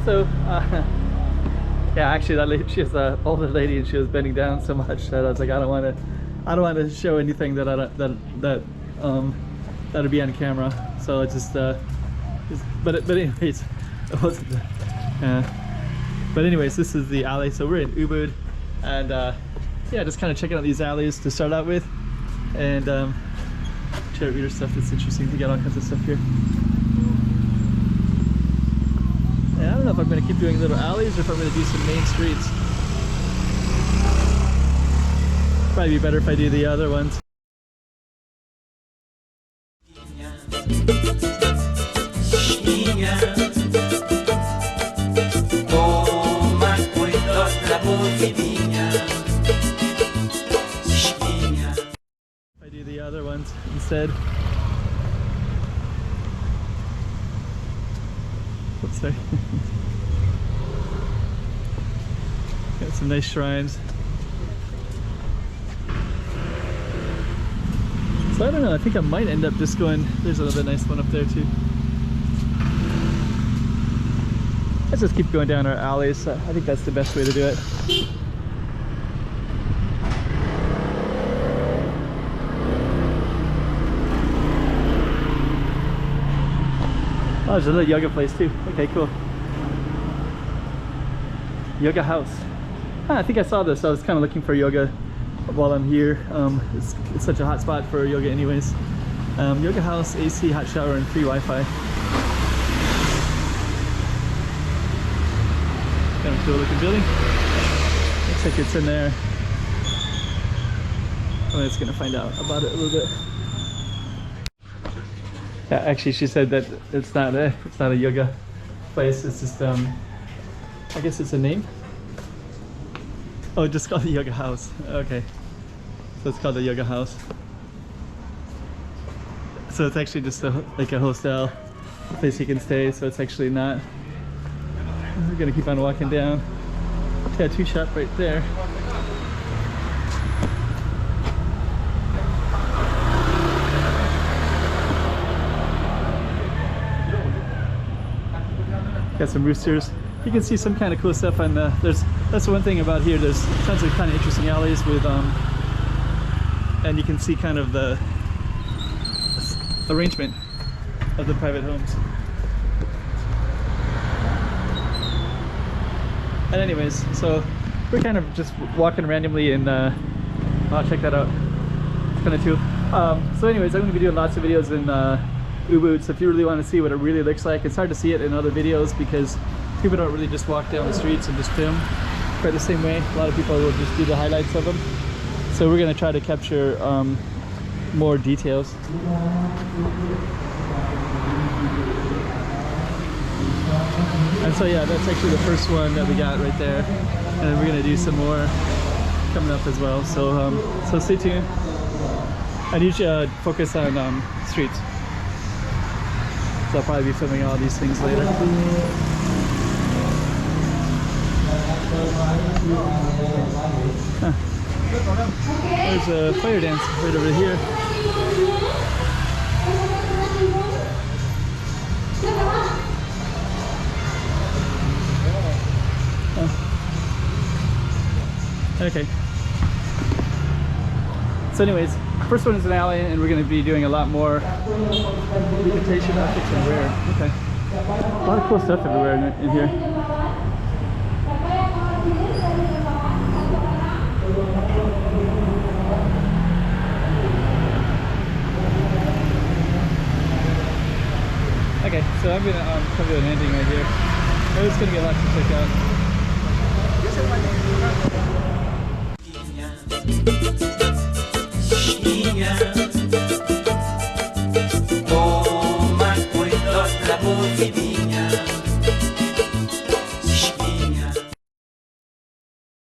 So, yeah, actually, that lady, she was an older lady, and she was bending down so much that I was like, I don't want to show anything that that'd be on camera. So I but anyways, it wasn't. But anyways, this is the alley. So we're in Ubud, and yeah, just kind of checking out these alleys to start out with, and chariot reader stuff. It's interesting to get all kinds of stuff here. Yeah, I don't know if I'm going to keep doing little alleys or if I'm going to do some main streets. Probably be better if I do the other ones. If I do the other ones instead. Oops, sorry. Got some nice shrines. So I don't know, I think I might end up just going, there's another nice one up there too. Let's just keep going down our alleys. I think that's the best way to do it. Oh, there's a little yoga place too. Okay, cool. Yoga house. I think I saw this. I was kind of looking for yoga while I'm here. It's such a hot spot for yoga anyways. Yoga house, AC, hot shower, and free Wi-Fi. Kind of cool looking building. Looks like it's in there. I'm just gonna find out about it a little bit. Yeah, actually, she said that it's not a yoga place. It's just I guess it's a name. Oh, just called the yoga house. Okay, so it's called the yoga house. So it's actually just like a hostel place you can stay. So it's actually not. We're gonna keep on walking down. Tattoo shop right there. Got some roosters. You can see some kind of cool stuff on that's the one thing about here. There's tons of kind of interesting alleys with and you can see kind of the arrangement of the private homes. And anyways, so we're kind of just walking randomly, and I'll check that out. It's kind of cool. So anyways, I'm going to be doing lots of videos in Ubud, so if you really want to see what it really looks like, it's hard to see it in other videos because people don't really just walk down the streets and just film quite the same way. A lot of people will just do the highlights of them. So we're going to try to capture more details. And so yeah, that's actually the first one that we got right there, and then we're going to do some more coming up as well. So so stay tuned. I usually focus on streets. So I'll probably be filming all these things later. Huh. There's a fire dance right over here. Oh. Okay. So anyways, first one is an alley, and we're going to be doing a lot more imitation optics and rare. Okay. A lot of cool stuff everywhere in here. Okay, so I'm going to come to an ending right here. It's going to be a lot to check out. Yeah.